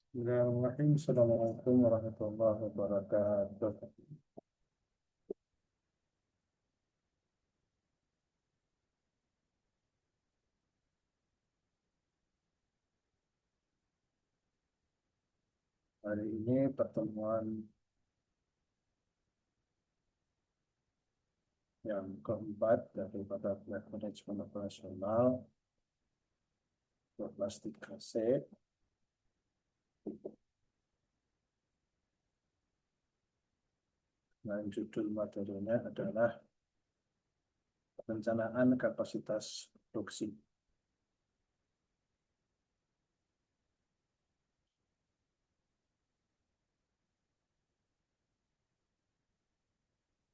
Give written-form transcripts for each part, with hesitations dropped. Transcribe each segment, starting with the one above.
Bismillahirrahmanirrahim. Assalamualaikum warahmatullahi wabarakatuh. Hari ini pertemuan yang keempat daripada Black Management Operasional 12.3C. Nah, judul materinya adalah perencanaan kapasitas produksi.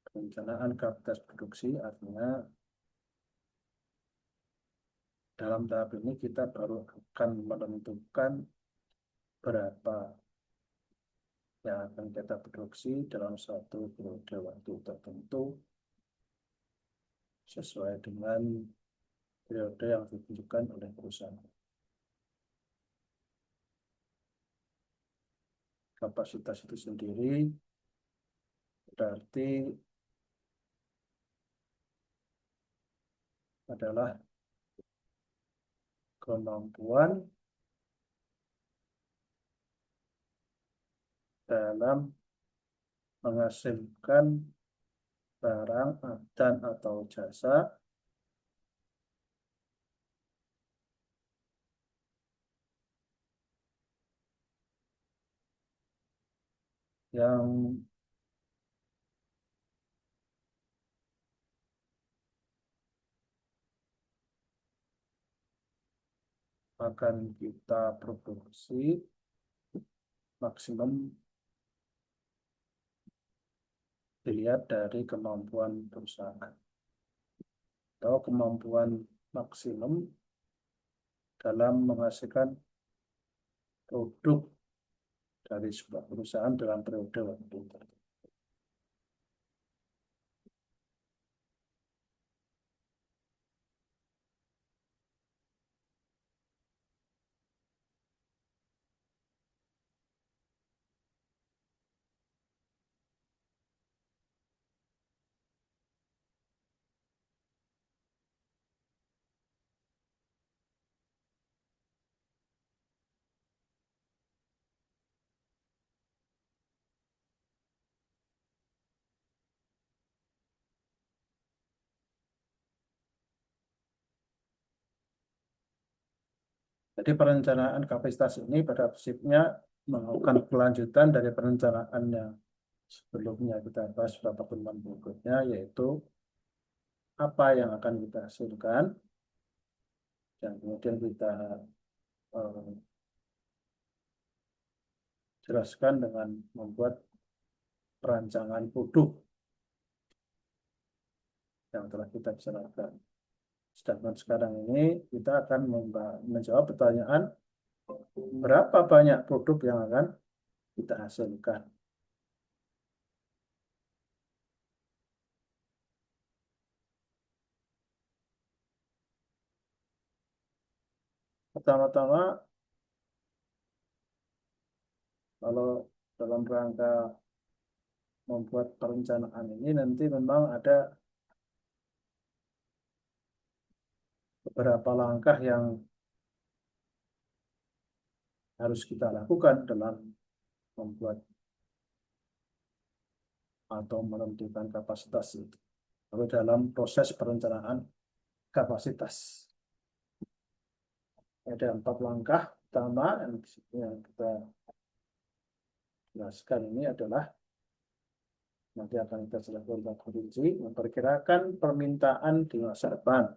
Perencanaan kapasitas produksi artinya dalam tahap ini kita baru akan menentukan berapa yang akan kita produksi dalam suatu periode waktu tertentu sesuai dengan periode yang ditentukan oleh perusahaan. Kapasitas itu sendiri berarti adalah kemampuan dalam menghasilkan barang dan atau jasa yang akan kita produksi maksimum dilihat dari kemampuan perusahaan atau kemampuan maksimum dalam menghasilkan produk dari sebuah perusahaan dalam periode waktu tertentu. Jadi perencanaan kapasitas ini pada prinsipnya melakukan kelanjutan dari perencanaan yang sebelumnya kita bahas pada pertemuan berikutnya, yaitu apa yang akan kita hasilkan dan kemudian kita eh, jelaskan dengan membuat perancangan produk yang telah kita bicarakan. Sedangkan sekarang ini kita akan menjawab pertanyaan berapa banyak produk yang akan kita hasilkan. Pertama-tama, kalau dalam rangka membuat perencanaan ini nanti memang ada beberapa langkah yang harus kita lakukan dalam membuat atau menentukan kapasitas itu. Lalu dalam proses perencanaan kapasitas ada 4 langkah. Pertama yang kita jelaskan ini adalah nanti akan kita jelaskan rinci memperkirakan permintaan di masa depan.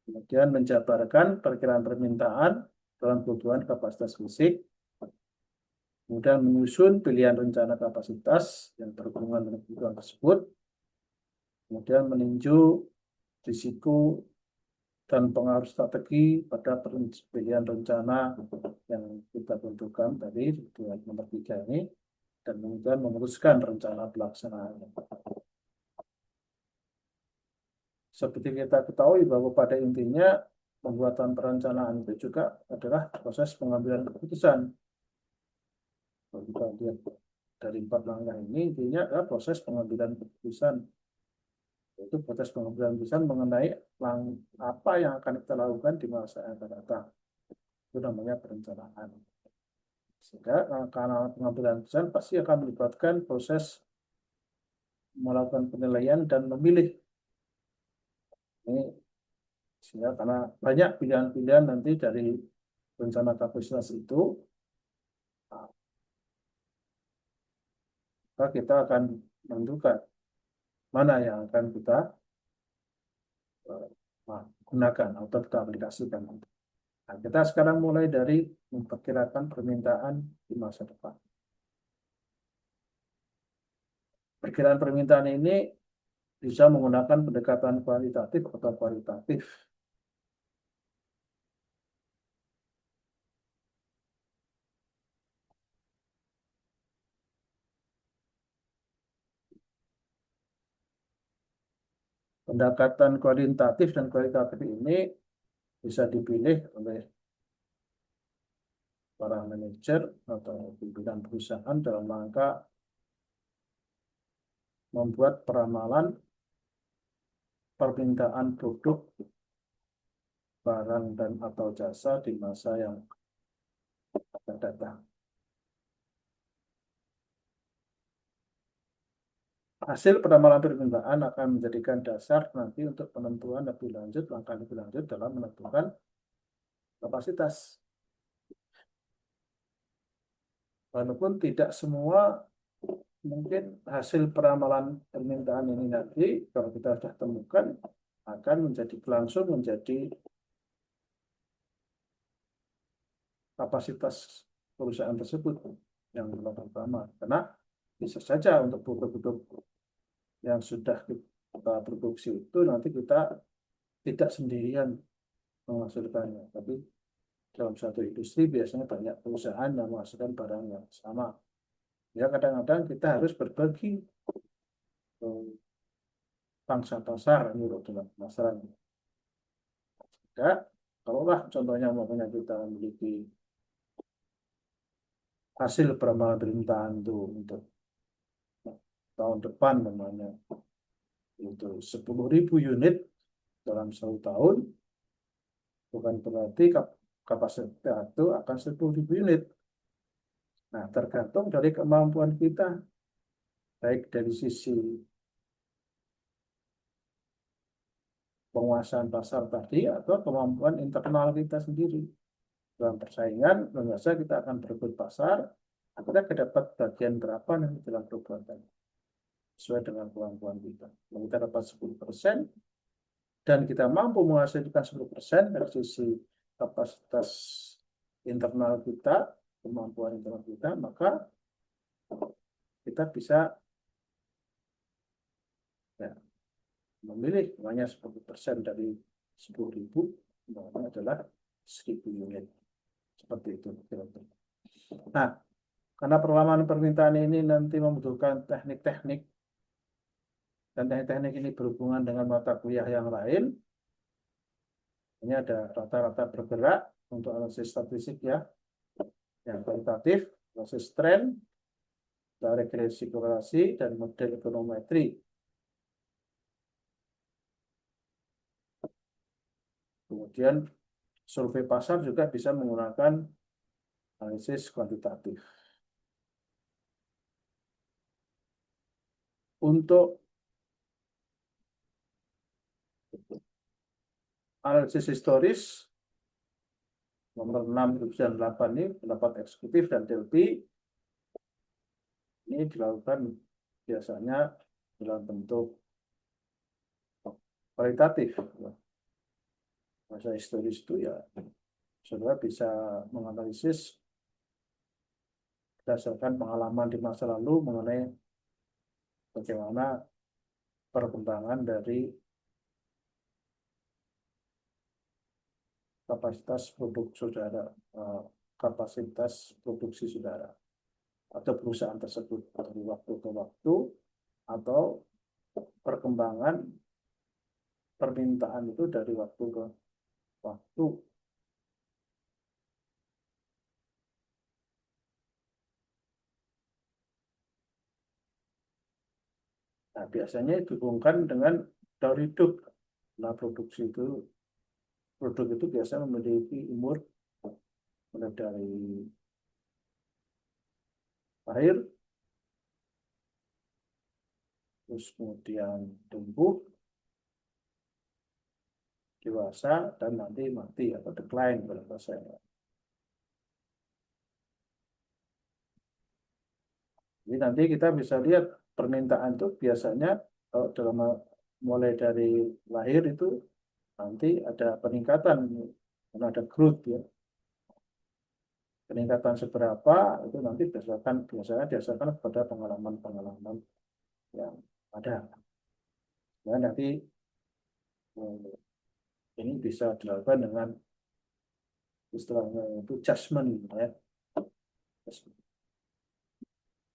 Kemudian menjabarkan perkiraan permintaan dalam kebutuhan kapasitas fisik. Kemudian menyusun pilihan rencana kapasitas yang berhubungan dengan kebutuhan tersebut. Kemudian meninjau risiko dan pengaruh strategi pada pilihan rencana yang kita tentukan tadi dengan nomor 3 ini, dan kemudian memutuskan rencana pelaksanaan. Seperti kita ketahui bahwa pada intinya pembuatan perencanaan itu juga adalah proses pengambilan keputusan. Kalau kita lihat dari 4 langkah ini, intinya adalah proses pengambilan keputusan. Itu proses pengambilan keputusan mengenai apa yang akan kita lakukan di masa yang akan datang. Itu namanya perencanaan. Sehingga karena pengambilan keputusan pasti akan melibatkan proses melakukan penilaian dan memilih. Ini sehingga karena banyak pilihan-pilihan nanti dari rencana kapasitas itu, maka kita akan menentukan mana yang akan kita gunakan atau kita aplikasikan. Nah, kita sekarang mulai dari memperkirakan permintaan di masa depan. Perkiraan permintaan ini bisa menggunakan pendekatan kualitatif atau kualitatif. Pendekatan kualitatif dan kualitatif ini bisa dipilih oleh para manajer atau pimpinan perusahaan dalam rangka membuat peramalan permintaan produk, barang dan atau jasa di masa yang akan datang. Hasil peramalan permintaan akan menjadikan dasar nanti untuk penentuan lebih lanjut, langkah lebih lanjut dalam menentukan kapasitas. Walaupun tidak semua mungkin hasil peramalan permintaan ini nanti kalau kita sudah temukan akan menjadi langsung menjadi kapasitas perusahaan tersebut yang pertama, karena bisa saja untuk produk-produk yang sudah kita produksi itu nanti kita tidak sendirian menghasilkannya, tapi dalam satu industri biasanya banyak perusahaan yang menghasilkan barang yang sama. Ya kadang-kadang kita harus berbagi pangsa pasar ini loh dalam masalah. Ya, kalaulah contohnya makanya kita memiliki hasil peramalan permintaan itu untuk tahun depan namanya itu 10.000 unit dalam 1 tahun, bukan berarti kapasitas itu akan 10.000 unit. Nah, tergantung dari kemampuan kita, baik dari sisi penguasaan pasar tadi atau kemampuan internal kita sendiri. Dalam persaingan, biasa kita akan berebut pasar, kita dapat bagian berapa nanti dalam perbuatan sesuai dengan kemampuan kita. Kalau kita dapat 10% dan kita mampu menghasilkan 10% dari sisi kapasitas internal kita, kemampuan internal kita, maka kita bisa ya, memilih hanya 10% dari 10.000 adalah 1.000 unit. Seperti itu. Nah, karena perlawanan permintaan ini nanti membutuhkan teknik-teknik dan teknik-teknik ini berhubungan dengan mata kuliah yang lain. Ini ada rata-rata bergerak untuk analisis statistik ya, yang kualitatif, analisis tren, regresi korelasi, dan model ekonometri. Kemudian survei pasar juga bisa menggunakan analisis kuantitatif. Untuk analisis historis, nomor 6, 7, 8 ini pendapat eksekutif dan Delphi ini dilakukan biasanya dalam bentuk kualitatif. Masa historis itu ya saudara bisa menganalisis berdasarkan pengalaman di masa lalu mengenai bagaimana perkembangan dari kapasitas produk saudara, kapasitas produksi saudara atau perusahaan tersebut dari waktu ke waktu, atau perkembangan permintaan itu dari waktu ke waktu. Nah, biasanya dihubungkan dengan daur hidup. Nah, produk itu biasanya memiliki umur mulai dari lahir, terus kemudian tumbuh, dewasa, dan nanti mati atau decline kalau bahasa. Jadi nanti kita bisa lihat permintaan itu biasanya kalau dalam mulai dari lahir itu nanti ada peningkatan, karena ada growth ya. Peningkatan seberapa itu nanti biasanya berdasarkan pada pengalaman-pengalaman yang ada. Nah, nanti eh, ini bisa dilakukan dengan istilahnya itu judgment ya.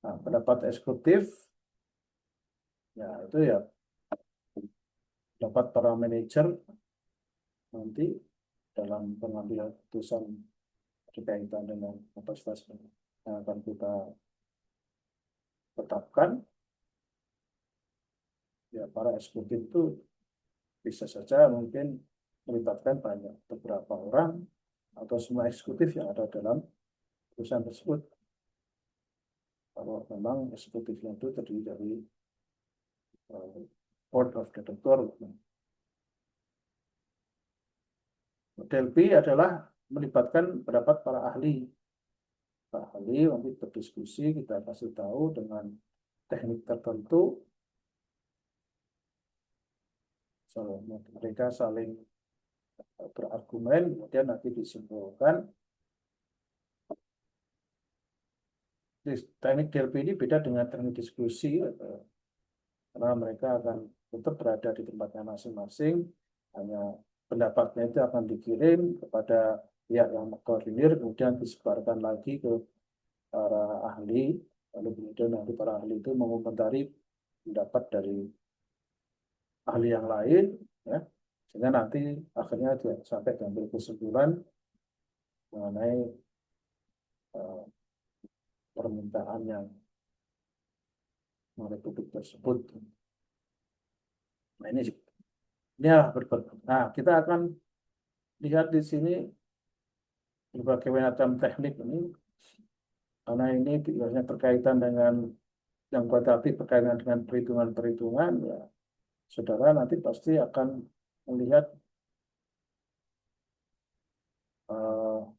Nah, pendapat eksekutif ya itu ya dapat para manajer nanti dalam pengambilan keputusan berkaitan dengan kapasitas yang akan kita tetapkan. Ya, para eksekutif itu bisa saja mungkin melibatkan beberapa orang atau semua eksekutif yang ada dalam perusahaan tersebut. Kalau memang eksekutifnya itu terdiri dari board of director. Model B adalah melibatkan pendapat para ahli. Para ahli nanti berdiskusi, kita kasih tahu dengan teknik tertentu, mereka saling berargumen, kemudian nanti disimpulkan. Teknik DLP ini beda dengan teknik diskusi, karena mereka akan tetap berada di tempatnya masing-masing, hanya pendapatnya itu akan dikirim kepada pihak yang mengkoordinir, kemudian disebarkan lagi ke para ahli, lalu kemudian nanti para ahli itu mengomentari pendapat dari ahli yang lain, ya, sehingga nanti akhirnya dia sampai diambil kesimpulan mengenai uh, permintaan yang mengenai produk tersebut. Nah ini ya Nah kita akan lihat di sini berbagai macam teknik ini, karena ini biasanya berkaitan dengan yang kualitatif, berkaitan dengan perhitungan-perhitungan, ya saudara nanti pasti akan melihat uh,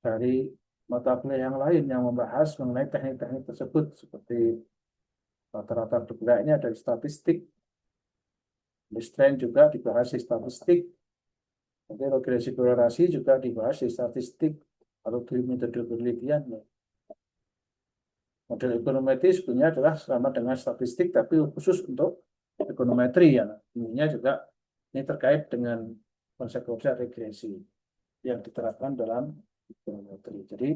dari mata kuliah yang lain yang membahas mengenai teknik-teknik tersebut, seperti rata-rata bergeraknya dari statistik, di strength juga dibahas di statistik, nanti regresi korelasi juga dibahas di statistik atau di metode penelitian. Model ekonometri sebenarnya adalah sama dengan statistik, tapi khusus untuk ekonometri ya. Ini juga ini terkait dengan konsep-konsep regresi yang diterapkan dalam ekonometri. Jadi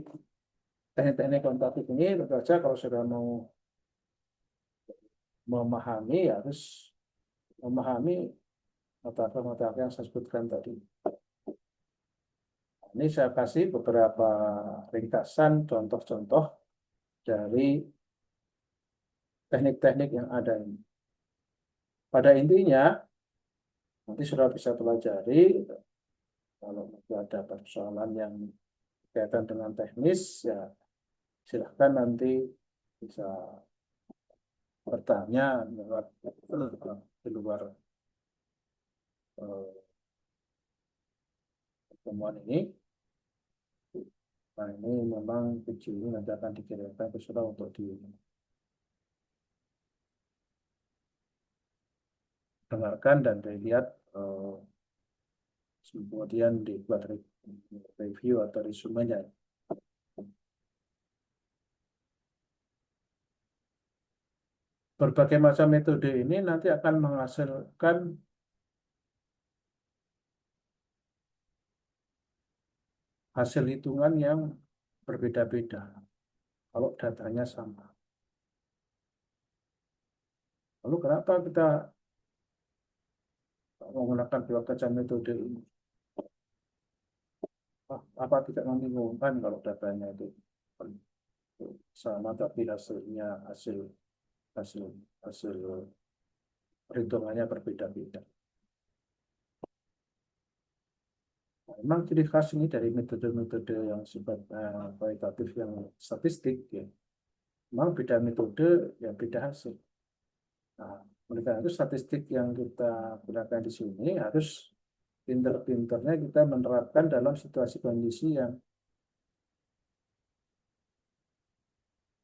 teknik-teknik kuantitatif ini tentu saja kalau sudah mau memahami ya harus memahami mata-mata yang saya sebutkan tadi. Ini saya kasih beberapa ringkasan contoh-contoh dari teknik-teknik yang ada ini. Pada intinya, nanti sudah bisa pelajari, kalau ada persoalan yang berkaitan dengan teknis, ya silahkan nanti bisa bertanya di luar pertemuan ini. Nah ini memang video ini nanti akan dikirimkan ke saudara untuk didengarkan dan dilihat, kemudian dibuat review atau resumenya. Berbagai macam metode ini nanti akan menghasilkan hasil hitungan yang berbeda-beda kalau datanya sama. Lalu kenapa kita menggunakan dua macam metode ini. Apa tidak membingungkan kalau datanya itu sama tapi hasilnya hasil hasil perhitungannya berbeda-beda. Memang ciri khas ini dari metode-metode yang sifatnya kualitatif yang statistik ya. Memang beda metode ya beda hasil. Nah, oleh karena itu statistik yang kita gunakan di sini harus pinter-pinternya kita menerapkan dalam situasi kondisi yang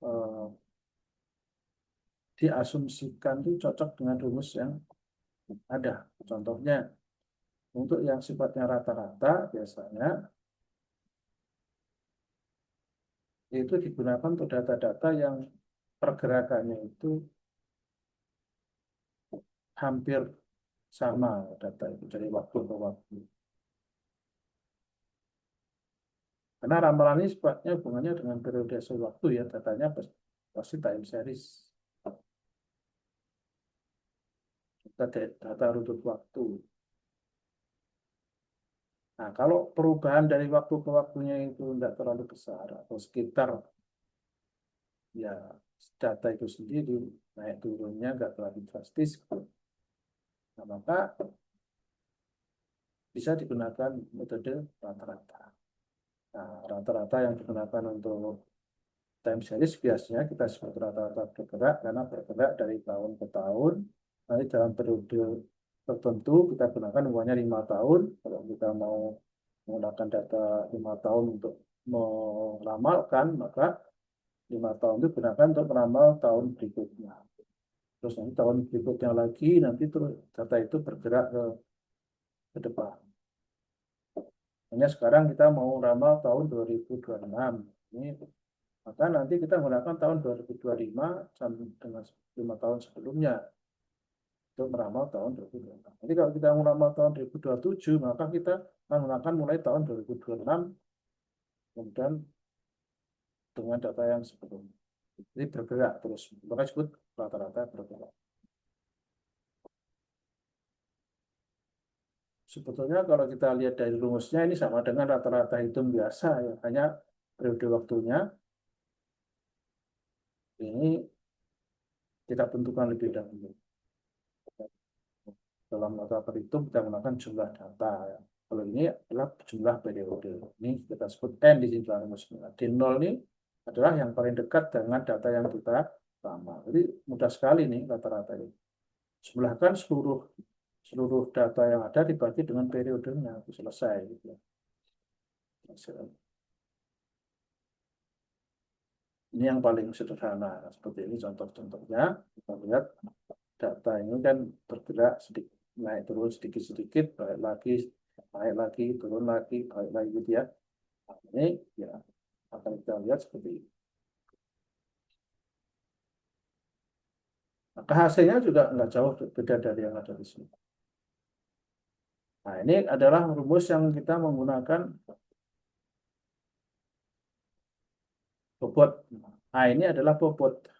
eh, diasumsikan itu cocok dengan rumus yang ada. Contohnya untuk yang sifatnya rata-rata biasanya itu digunakan untuk data-data yang pergerakannya itu hampir sama data itu dari waktu ke waktu. Karena ramalan ini sifatnya hubungannya dengan periode waktu ya, datanya pasti time series. Data rutut waktu. Nah, kalau perubahan dari waktu ke waktunya itu tidak terlalu besar atau sekitar ya data itu sendiri naik turunnya nggak terlalu drastis, nah, maka bisa digunakan metode rata-rata. Nah, rata-rata yang digunakan untuk time series biasanya kita sebut rata-rata bergerak karena bergerak dari tahun ke tahun. Nanti dalam periode tertentu kita gunakan umurnya 5 tahun. Kalau kita mau menggunakan data 5 tahun untuk meramalkan, maka 5 tahun itu gunakan untuk meramal tahun berikutnya. Terus nanti tahun berikutnya lagi, nanti terus data itu bergerak ke depan. Hanya sekarang kita mau ramal tahun 2026. Ini maka nanti kita menggunakan tahun 2025 sampai dengan 5 tahun sebelumnya untuk meramal tahun 2026. Jadi kalau kita meramal tahun 2027, maka kita menggunakan mulai tahun 2026 kemudian dengan data yang sebelumnya. Jadi bergerak terus. Maka disebut rata-rata bergerak. Sebetulnya kalau kita lihat dari rumusnya ini sama dengan rata-rata hitung biasa ya. Hanya periode waktunya ini kita tentukan lebih dahulu. Dalam data perhitung kita menggunakan jumlah data. Ya. Kalau ini adalah jumlah periode. Ini kita sebut N di sini dalam rumusnya. D0 ini adalah yang paling dekat dengan data yang kita sama. Jadi mudah sekali nih rata-rata ini. Sebelahkan seluruh data yang ada dibagi dengan periodenya. Itu selesai. Gitu. Ini yang paling sederhana. Seperti ini contoh-contohnya. Kita lihat data ini kan bergerak sedikit, naik turun sedikit-sedikit, naik lagi, turun lagi, balik lagi gitu ya. Nah, ini ya akan kita lihat seperti ini. Maka hasilnya juga nggak jauh beda dari yang ada di sini. Nah, ini adalah rumus yang kita menggunakan bobot. Nah, ini adalah bobot.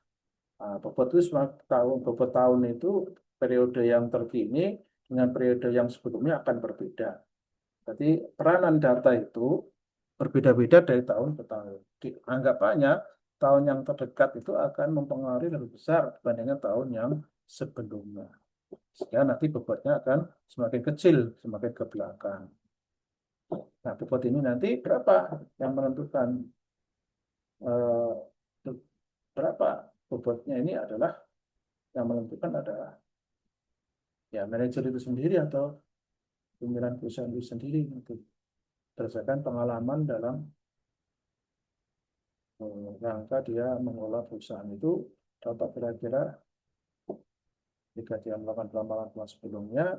Nah, bobot itu bobot tahun itu periode yang terkini dengan periode yang sebelumnya akan berbeda. Jadi peranan data itu berbeda-beda dari tahun ke tahun. Anggapannya tahun yang terdekat itu akan mempengaruhi lebih besar dibandingkan tahun yang sebelumnya. Sehingga nanti bobotnya akan semakin kecil, semakin ke belakang. Nah, bobot ini nanti berapa yang menentukan eh, berapa bobotnya ini adalah yang menentukan adalah ya manajer itu sendiri atau pimpinan perusahaan itu sendiri nanti berdasarkan pengalaman dalam rangka dia mengelola perusahaan itu dapat kira-kira jika dia melakukan ramalan sebelumnya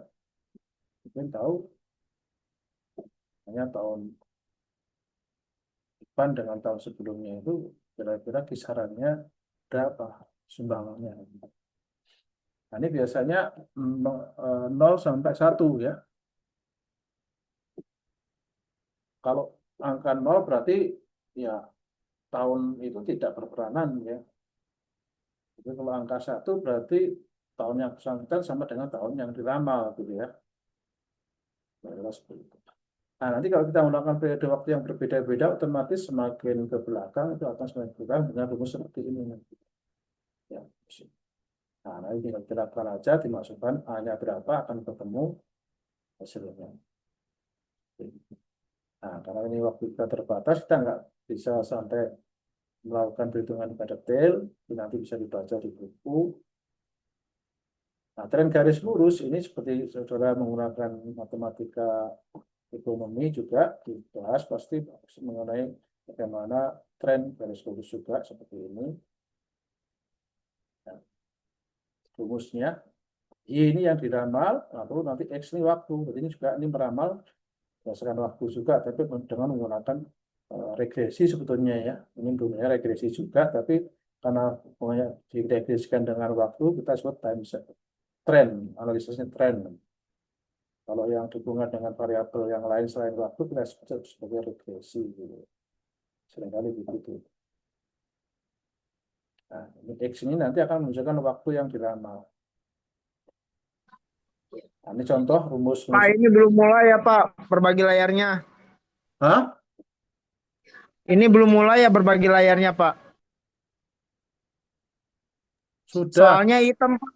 mungkin tahu hanya tahun depan dengan tahun sebelumnya itu kira-kira kisarannya berapa sumbangannya. Nah, ini biasanya 0 sampai 1 ya. Kalau angka 0 berarti ya tahun itu tidak berperanan ya. Jadi kalau angka 1 berarti tahun yang bersangkutan sama dengan tahun yang diramal gitu ya. Kira-kira seperti itu. Nah, nanti kalau kita menggunakan periode waktu yang berbeda-beda, otomatis semakin ke belakang itu akan semakin kurang dengan rumus seperti ini nanti. Ya. Nah, nanti tinggal terapkan aja, dimasukkan A-nya berapa, akan ketemu hasilnya. Nah, karena ini waktu kita terbatas, kita nggak bisa sampai melakukan perhitungan pada detail, nanti bisa dibaca di buku. Nah, tren garis lurus ini seperti saudara menggunakan matematika ekonomi juga dibahas pasti mengenai bagaimana tren garis lurus juga seperti ini. Nah, rumusnya ini yang diramal, lalu nanti X ini waktu. Jadi ini juga ini meramal berdasarkan waktu juga, tapi dengan menggunakan regresi sebetulnya ya. Ini bentuknya regresi juga, tapi karena diregresikan dengan waktu, kita sebut time set. Tren, analisisnya tren. Kalau yang dihubungkan dengan variabel yang lain selain waktu, kita sebut sebagai regresi. Gitu. Seringkali begitu. Nah, ini X ini nanti akan menunjukkan waktu yang diramal. Nah, ini contoh rumus. Pak, ini belum mulai ya Pak, berbagi layarnya. Hah? Ini belum mulai ya berbagi layarnya Pak. Sudah. Soalnya hitam Pak.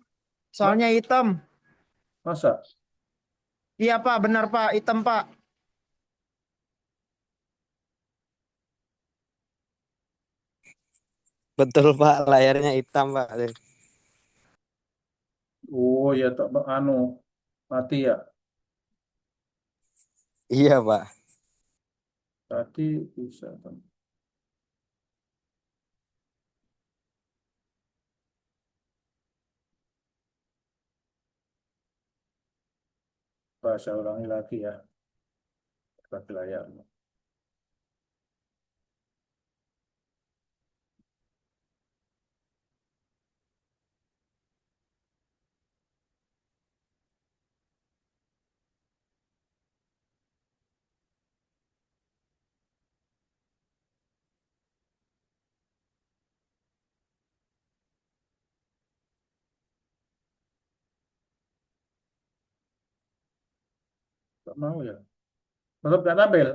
Mas, Soalnya hitam. masa? Iya Pak, benar Pak, hitam Pak. Betul Pak, layarnya hitam Pak. Oh ya, tak anu mati ya. Iya Pak. Tadi bisa. Bahasa ulangi lagi ya. Bagi layar. Tak mau ya. Tetap nggak tampil.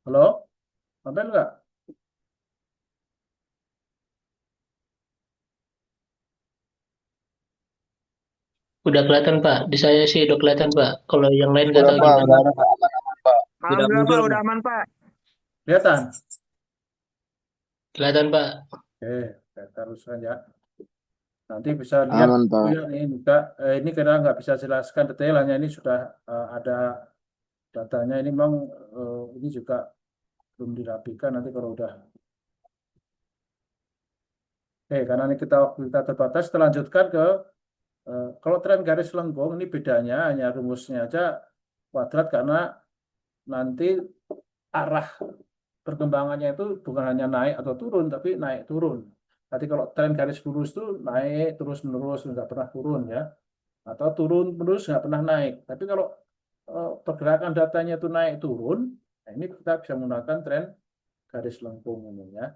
Halo? Tampil nggak? Udah kelihatan Pak, di saya sih udah kelihatan Pak. Kalau yang lain nggak Udah tahu Pak, gimana. udah ada Pak. Aman Pak. Tidak Alhamdulillah muncul Pak, Pak. udah aman Pak. Kelihatan? Kelihatan Pak. Oke, kita teruskan ya. Nanti bisa lihat Aman oh Pak. ya, ini juga ini karena nggak bisa jelaskan detail, hanya ini sudah ada datanya. Ini memang ini juga belum dirapikan. Nanti kalau udah karena ini kita waktu kita terbatas, kita lanjutkan ke kalau tren garis lengkung ini bedanya hanya rumusnya aja kuadrat karena nanti arah perkembangannya itu bukan hanya naik atau turun, tapi naik turun. Nanti kalau tren garis lurus itu naik terus menerus nggak pernah turun ya, atau turun terus nggak pernah naik. Tapi kalau pergerakan datanya itu naik turun, nah ini kita bisa menggunakan tren garis lengkung ini ya.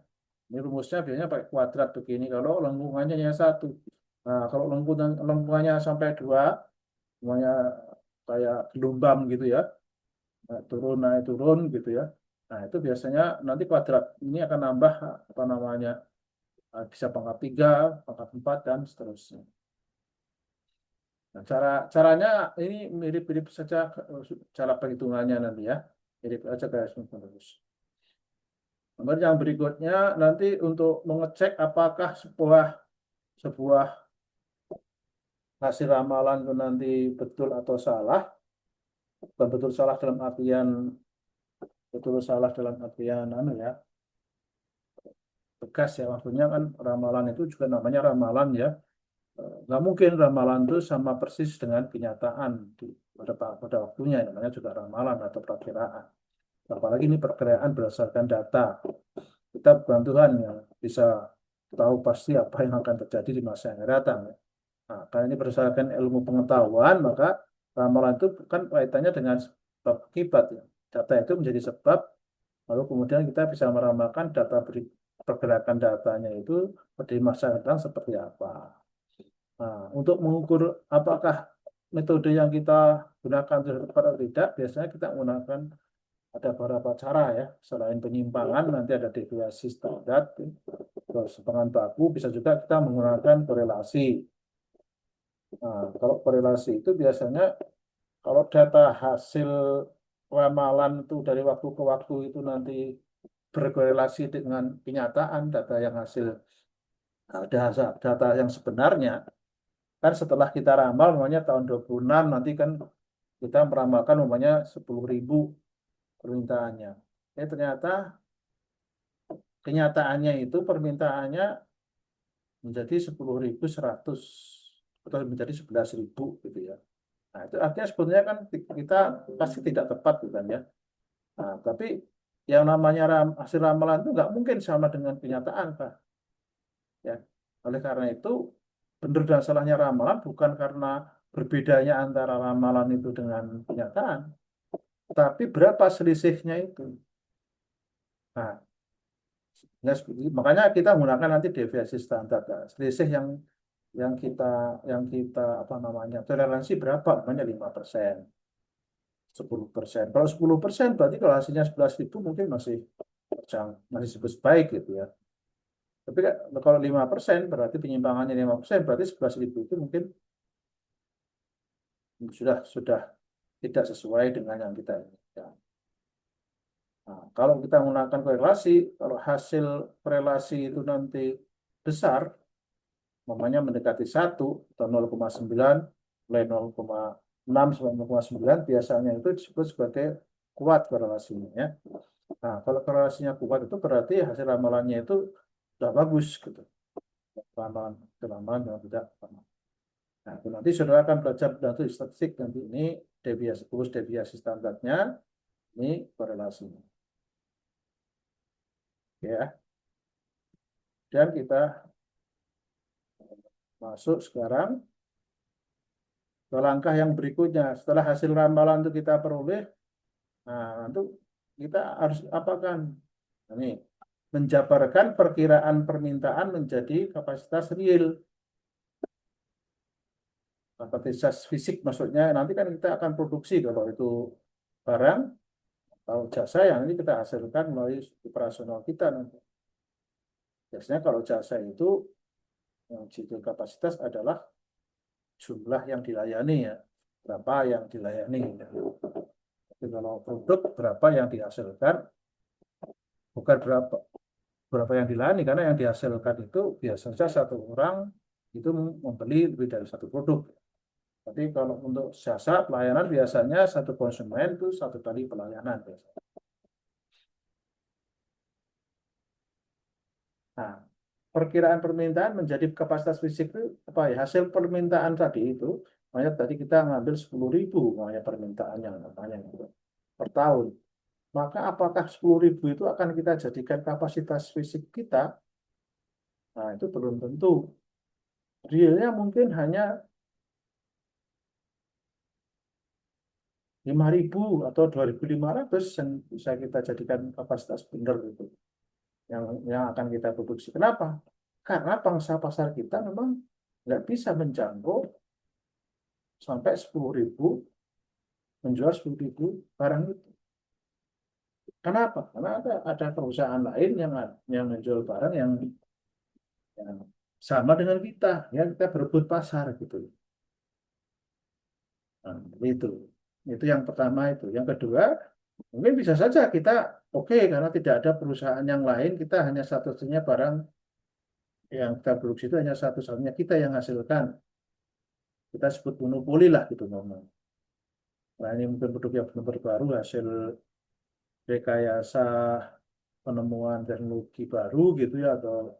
Ini rumusnya biasanya pakai kuadrat begini kalau lengkungannya hanya satu. Nah, kalau lengkungannya sampai dua, semuanya kayak gelombang gitu ya, naik turun gitu ya. Nah, itu biasanya nanti kuadrat ini akan nambah apa namanya bisa pangkat 3, pangkat 4 dan seterusnya. Nah, caranya ini mirip-mirip saja cara perhitungannya nanti ya, mirip aja kayak terus. Nomor yang berikutnya nanti untuk mengecek apakah sebuah sebuah hasil ramalan itu nanti betul atau salah, bukan betul salah dalam artian betul salah dalam artian anu ya tegas ya, maksudnya kan ramalan itu juga namanya ramalan ya. Nggak mungkin ramalan itu sama persis dengan kenyataan pada waktunya, namanya juga ramalan atau perkiraan. Apalagi ini perkiraan berdasarkan data. Kita bukan Tuhan yang bisa tahu pasti apa yang akan terjadi di masa yang akan datang. Nah, karena ini berdasarkan ilmu pengetahuan, maka ramalan itu bukan kaitannya dengan sebab akibat ya. Data itu menjadi sebab, lalu kemudian kita bisa meramalkan pergerakan datanya itu di masa yang datang seperti apa. Nah, untuk mengukur apakah metode yang kita gunakan sudah tepat atau tidak, biasanya kita menggunakan ada beberapa cara ya. Selain penyimpangan, nanti ada deviasi standar, persimpangan baku, bisa juga kita menggunakan korelasi. Nah, kalau korelasi itu biasanya kalau data hasil ramalan itu dari waktu ke waktu itu nanti berkorelasi dengan kenyataan data yang hasil data yang sebenarnya. Kan setelah kita ramal namanya tahun 26 nanti kan kita meramalkan namanya 10.000 permintaannya. Ternyata kenyataannya itu permintaannya menjadi 10.100 atau menjadi 11.000 gitu ya. Nah, itu artinya sebetulnya kan kita pasti tidak tepat bukan ya. Nah, tapi yang namanya hasil ramalan itu nggak mungkin sama dengan kenyataan, Pak. Ya. Oleh karena itu, benar dan salahnya ramalan bukan karena berbedanya antara ramalan itu dengan kenyataan, tapi berapa selisihnya itu. Nah, makanya kita menggunakan nanti deviasi standar, ya. Selisih yang kita apa namanya toleransi berapa? Namanya 5%, 10%. Kalau 10% berarti kalau hasilnya 11.000 mungkin masih sebut baik gitu ya. Tapi kalau 5% berarti penyimpangannya 5%, berarti 11.000 itu mungkin sudah tidak sesuai dengan yang kita inginkan. Nah, kalau kita menggunakan korelasi, kalau hasil korelasi itu nanti besar, namanya mendekati 1 atau 0,9, mulai 0,6 sampai 0,9, biasanya itu disebut sebagai kuat korelasinya ya. Nah, kalau korelasinya kuat itu berarti hasil ramalannya itu sudah bagus gitu. Ramalan yang tidak. Nah, itu nanti saudara akan belajar dari statistik nanti ini deviasi standarnya, ini korelasinya. Ya, dan kita masuk sekarang ke langkah yang berikutnya. Setelah hasil ramalan itu kita peroleh, nah itu kita harus apakan? Ini menjabarkan perkiraan permintaan menjadi kapasitas real. Kapasitas fisik maksudnya nanti kan kita akan produksi kalau itu barang atau jasa yang ini kita hasilkan melalui operasional kita nanti. Biasanya kalau jasa itu yang situ kapasitas adalah jumlah yang dilayani ya, berapa yang dilayani. Ya. Jadi kalau produk berapa yang dihasilkan, bukan berapa yang dilayani, karena yang dihasilkan itu biasanya satu orang itu membeli lebih dari satu produk. Tapi kalau untuk jasa pelayanan biasanya satu konsumen itu satu kali pelayanan. Nah, perkiraan permintaan menjadi kapasitas fisik itu apa ya? Hasil permintaan tadi itu, makanya tadi kita ngambil 10.000 makanya permintaannya namanya per tahun. Maka apakah 10.000 itu akan kita jadikan kapasitas fisik kita? Nah, itu belum tentu. Realnya mungkin hanya 5.000 atau 2.500 yang bisa kita jadikan kapasitas benar itu. Yang akan kita produksi. Kenapa? Karena pangsa pasar kita memang nggak bisa menjangkau sampai 10.000, menjual 10.000 barang itu. Kenapa? Karena ada perusahaan lain yang menjual barang yang sama dengan kita, ya kita berebut pasar gitu. Nah, itu yang pertama itu. Yang kedua, mungkin bisa saja kita oke karena tidak ada perusahaan yang lain, kita hanya satu-satunya barang yang kita produksi itu hanya satu-satunya kita yang hasilkan. Kita sebut monopoli lah gitu ngomong. Nah, ini mungkin produk yang benar baru hasil rekayasa penemuan teknologi baru gitu ya atau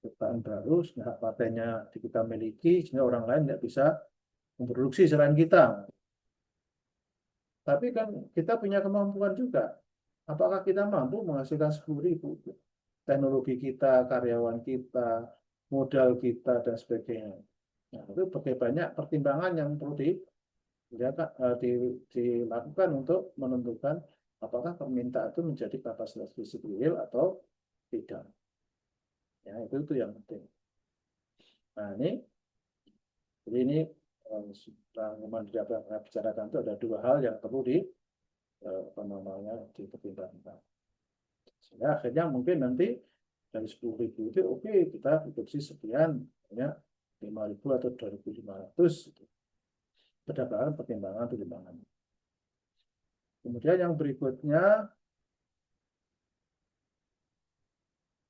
ciptaan baru sehingga hak patennya kita miliki sehingga orang lain tidak bisa memproduksi selain kita. Tapi kan kita punya kemampuan juga. Apakah kita mampu menghasilkan 10.000? Teknologi kita, karyawan kita, modal kita dan sebagainya. Nah, itu banyak pertimbangan yang perlu dilakukan untuk menentukan apakah permintaan itu menjadi kapasitas fisik real atau tidak. Ya, itu yang penting. Nah, ini Jadi ini yang kita bicarakan itu ada dua hal yang perlu dipertimbangkan. Sehingga akhirnya mungkin nanti dari 10.000 itu oke, kita produksi sekian, ya 5.000 atau 2.500 gitu. Berdasarkan pertimbangan. Kemudian yang berikutnya,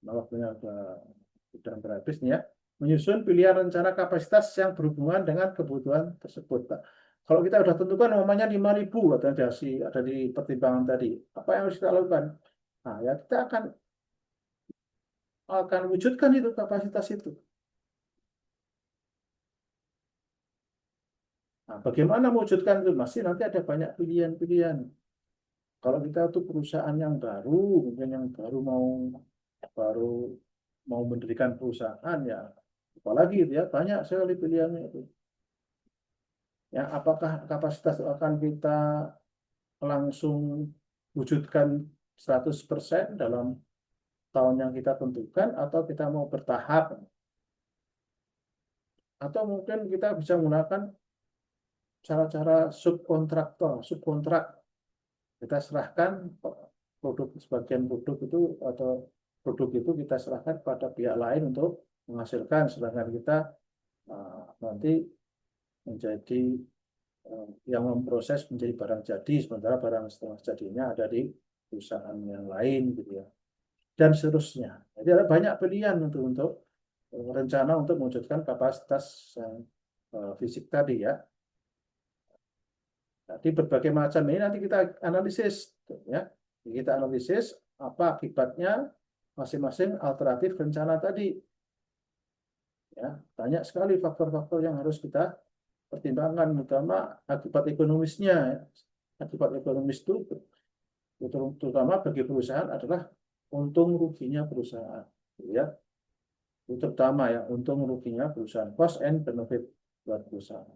waktunya sudah habis nih ya, menyusun pilihan rencana kapasitas yang berhubungan dengan kebutuhan tersebut. Pak. Kalau kita sudah tentukan namanya 5.000 atau ada di pertimbangan tadi, apa yang harus kita lakukan? Nah, ya kita akan wujudkan itu kapasitas itu. Nah, bagaimana mewujudkan itu? Masih nanti ada banyak pilihan-pilihan. Kalau kita tuh perusahaan yang baru, mungkin yang baru mau mendirikan perusahaan ya, apalagi itu ya banyak sekali pilihannya itu. Ya, apakah kapasitas akan kita langsung wujudkan 100% dalam tahun yang kita tentukan, atau kita mau bertahap, atau mungkin kita bisa menggunakan cara-cara subkontrak. Kita serahkan sebagian produk itu, atau produk itu kita serahkan pada pihak lain untuk menghasilkan, sedangkan kita nanti menjadi yang memproses menjadi barang jadi, sementara barang setengah jadinya ada di perusahaan yang lain gitu ya, dan seterusnya. Jadi ada banyak pilihan untuk rencana untuk mewujudkan kapasitas fisik tadi ya. Jadi berbagai macam ini nanti kita analisis ya. Kita analisis apa akibatnya masing-masing alternatif rencana tadi. Ya, banyak sekali faktor-faktor yang harus kita pertimbangkan, terutama akibat ekonomisnya. Ya. Akibat ekonomis itu terutama bagi perusahaan adalah untung ruginya perusahaan. Ya. Itu terutama ya, untung ruginya perusahaan, cost and benefit buat perusahaan.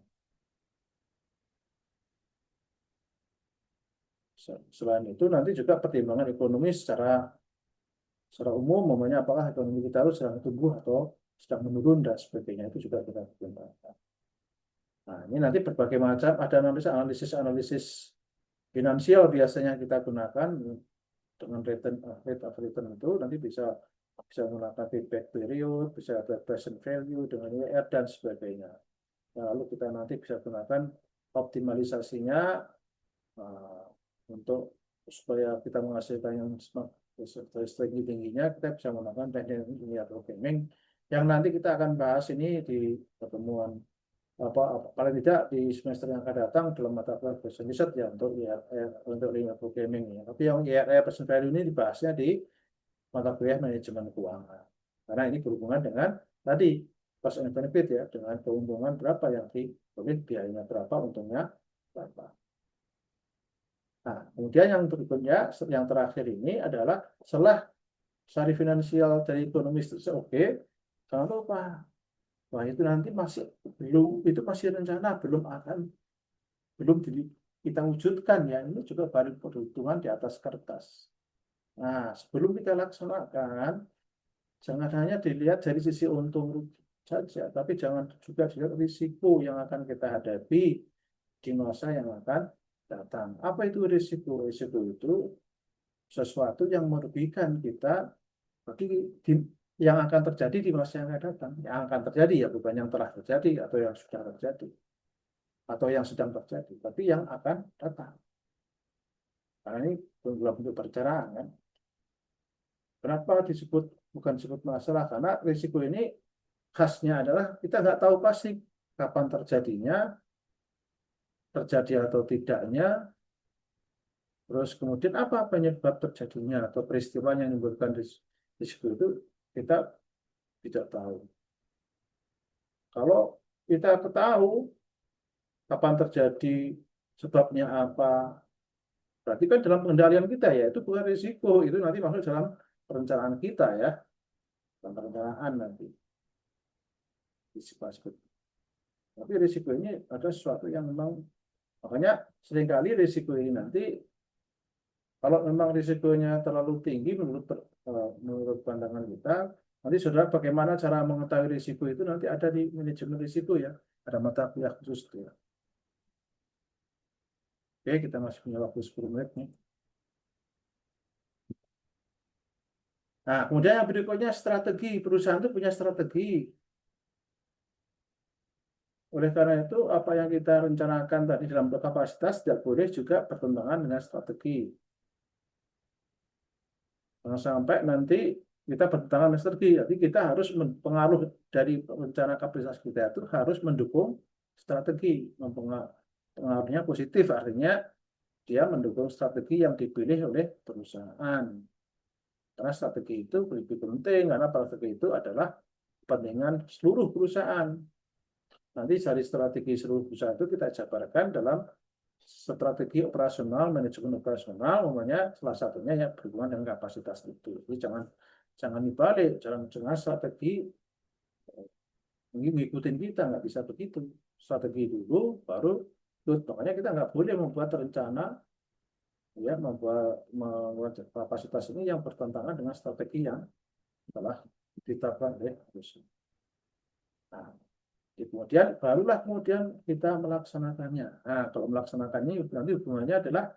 Selain itu nanti juga pertimbangan ekonomi secara umum, namanya apakah ekonomi kita harus sedang tumbuh atau sedang menurun dan sebagainya, itu juga kita pertimbangkan. Nah, ini nanti berbagai macam ada analisis finansial biasanya kita gunakan dengan rate of return itu nanti bisa menggunakan payback period, bisa ada present value dengan IR dan sebagainya. Nah, lalu kita nanti bisa gunakan optimalisasinya untuk supaya kita menghasilkan yang tingginya, kita bisa menggunakan teknik linear programming yang nanti kita akan bahas ini di pertemuan paling tidak di semester yang akan datang dalam mata pelajaran riset ya untuk linear programming ya. Tapi yang IRR present value ini dibahasnya di mata kuliah manajemen keuangan, karena ini berhubungan dengan tadi cost and benefit ya, dengan keuntungan berapa yang diperoleh, biayanya berapa, untungnya berapa. Nah, kemudian yang berikutnya, yang terakhir ini adalah setelah sari finansial dari ekonomis itu oke, jangan lupa, wah itu nanti itu masih rencana, belum kita wujudkan ya, ini juga baru perhitungan di atas kertas. Nah, sebelum kita laksanakan, jangan hanya dilihat dari sisi untung rugi saja, tapi jangan juga dilihat risiko yang akan kita hadapi di masa yang akan datang. Apa itu risiko? Risiko itu sesuatu yang merugikan kita yang akan terjadi di masa yang akan datang. Yang akan terjadi ya, bukan yang telah terjadi atau yang sudah terjadi atau yang sedang terjadi, tapi yang akan datang. Karena ini belum bentuk perceraian kan. Kenapa bukan disebut masalah? Karena risiko ini khasnya adalah kita nggak tahu pasti kapan terjadi atau tidaknya, terus kemudian apa penyebab terjadinya atau peristiwa yang menimbulkan risiko itu kita tidak tahu. Kalau kita tahu kapan terjadi, sebabnya apa, berarti kan dalam pengendalian kita ya, itu bukan risiko, itu nanti masuk dalam perencanaan kita ya, dalam perencanaan nanti. Tapi risiko ini ada sesuatu yang memang, makanya seringkali risiko ini nanti, kalau memang risikonya terlalu tinggi menurut pandangan kita, nanti saudara bagaimana cara mengetahui risiko itu nanti ada di manajemen risiko ya. Ada mata kuliah khusus tuh ya. Oke, kita masih punya waktu 10 menit nih. Nah, kemudian yang berikutnya strategi. Perusahaan itu punya strategi. Oleh karena itu, apa yang kita rencanakan tadi dalam kapasitas tidak boleh juga bertentangan dengan strategi. Jangan sampai nanti kita bertentangan dengan strategi. Jadi kita harus pengaruh dari rencana kapasitas kita itu harus mendukung strategi. Pengaruhnya positif, artinya dia mendukung strategi yang dipilih oleh perusahaan. Karena strategi itu lebih penting, karena strategi itu adalah kepentingan seluruh perusahaan. Nanti dari strategi seluruh perusahaan itu kita jabarkan dalam strategi operasional, manajemen operasional, umumnya salah satunya yang berhubungan dengan kapasitas itu. Jadi jangan dibalik, jangan strategi mengikutin kita, nggak bisa begitu. Strategi dulu, baru ikut. Makanya kita nggak boleh membuat rencana ya membuat kapasitas ini yang bertentangan dengan strategi yang telah ditetapkan oleh perusahaan. Nah, kemudian barulah kita melaksanakannya. Nah, kalau melaksanakannya nanti hubungannya adalah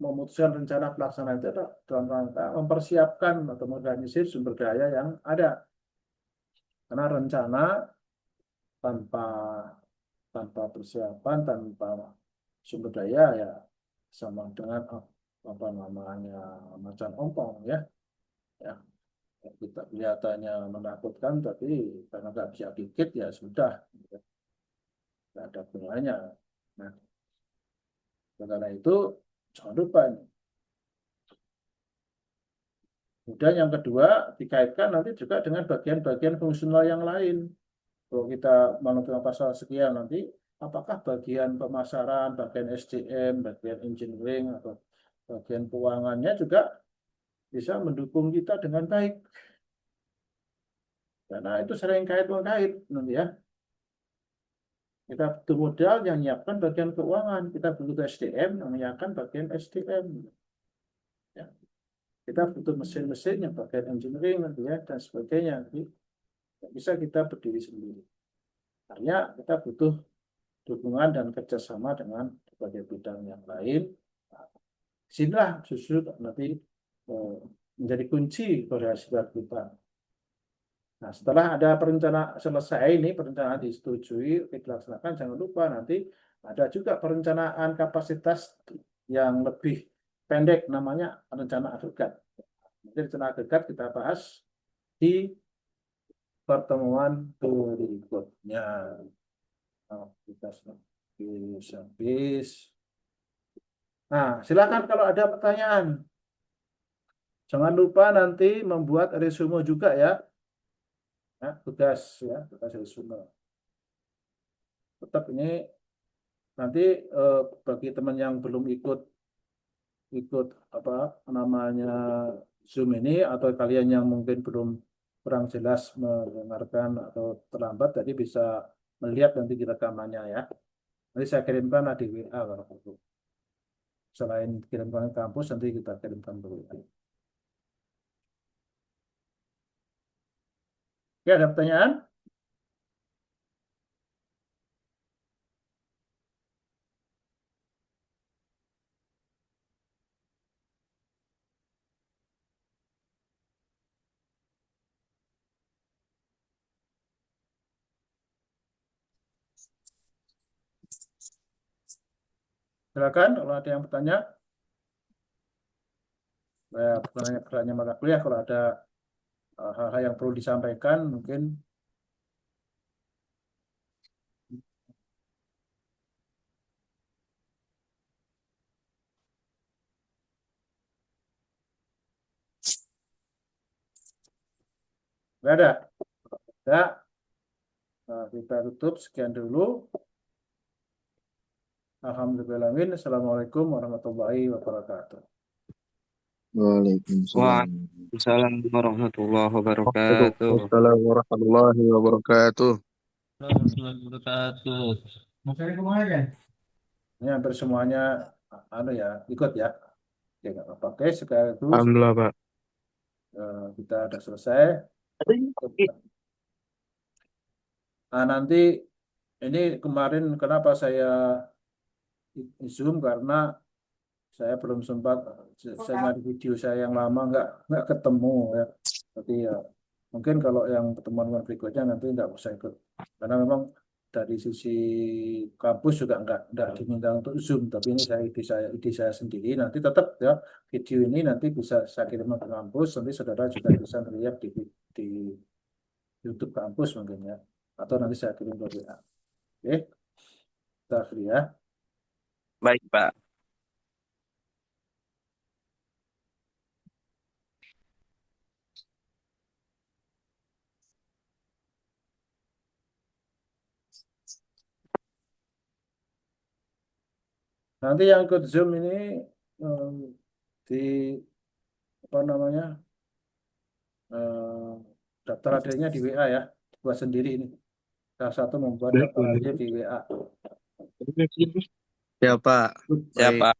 memutuskan rencana pelaksanaan itu dalam rangka mempersiapkan atau mengorganisir sumber daya yang ada. Karena rencana tanpa tanpa persiapan, tanpa sumber daya ya sama dengan apa namanya macan ompong ya. Ya, kita kelihatannya menakutkan, tapi karena nggak bisa dikit ya sudah, nggak ada gunanya. Nah, karena itu jangan lupa ini. Kemudian yang kedua dikaitkan nanti juga dengan bagian-bagian fungsional yang lain. Kalau kita menentukan pasal sekian nanti, apakah bagian pemasaran, bagian SDM, bagian engineering atau bagian keuangannya juga bisa mendukung kita dengan baik. Karena itu sering kait-mengkait nanti ya. Kita butuh modal yang menyiapkan bagian keuangan, kita butuh SDM yang menyiapkan bagian SDM. Ya. Kita butuh mesin-mesin yang bagian engineering nanti ya, dan sebagainya. Jadi, bisa kita berdiri sendiri. Artinya kita butuh dukungan dan kerjasama dengan berbagai bidang yang lain. Sinilah justru nanti menjadi kunci keberhasilan kita. Nah, setelah ada perencanaan selesai ini, perencanaan disetujui, dilaksanakan, jangan lupa nanti ada juga perencanaan kapasitas yang lebih pendek, namanya rencana agregat. Nanti rencana agregat kita bahas di pertemuan berikutnya. Nah, kita habis. Nah, silakan kalau ada pertanyaan. Jangan lupa nanti membuat resume juga ya. Nah, tugas resume. Tetap ini nanti bagi teman yang belum ikut apa namanya Zoom ini, atau kalian yang mungkin belum kurang jelas mendengarkan atau terlambat, tadi bisa melihat nanti di rekamannya ya. Nanti saya kirimkan di WA kalau perlu. Selain kirimkan ke kampus, nanti kita kirimkan ke WA. Oke, ada pertanyaan? Silakan kalau ada yang bertanya. Bukan hanya mata kuliah, kalau ada hal-hal yang perlu disampaikan mungkin. Nggak ada. Ya, kita tutup sekian dulu. Alhamdulillahirrahmanirrahim. Assalamualaikum warahmatullahi wabarakatuh. Waalaikumsalam. Waalaikumsalam warahmatullahi wabarakatuh. Waalaikumsalam warahmatullahi wabarakatuh. Warahmatullahi wabarakatuh. Ini hampir semuanya ya ikut ya. Oke, nggak apa-apa. Oke, sekaligus Alhamdulillah, Pak. kita sudah selesai. Nah, nanti ini kemarin kenapa saya Zoom karena saya belum sempat, saya nyari video saya yang lama nggak ketemu ya. Tapi ya mungkin kalau yang pertemuan berikutnya nanti nggak usah ikut karena memang dari sisi kampus juga nggak diminta untuk Zoom, tapi ini ide saya sendiri. Nanti tetap ya video ini nanti bisa saya kirim ke kampus, nanti saudara juga bisa melihat di YouTube kampus mungkin ya, atau nanti saya kirim ke WA. Oke, kita akhiri ya. Baik, Pak. Nanti yang ikut Zoom ini di apa namanya, eh, daftar adanya di WA ya, buat sendiri ini. Salah satu membuat daftar adanya di WA. Ya, Pak. Ya, Baik. Pak.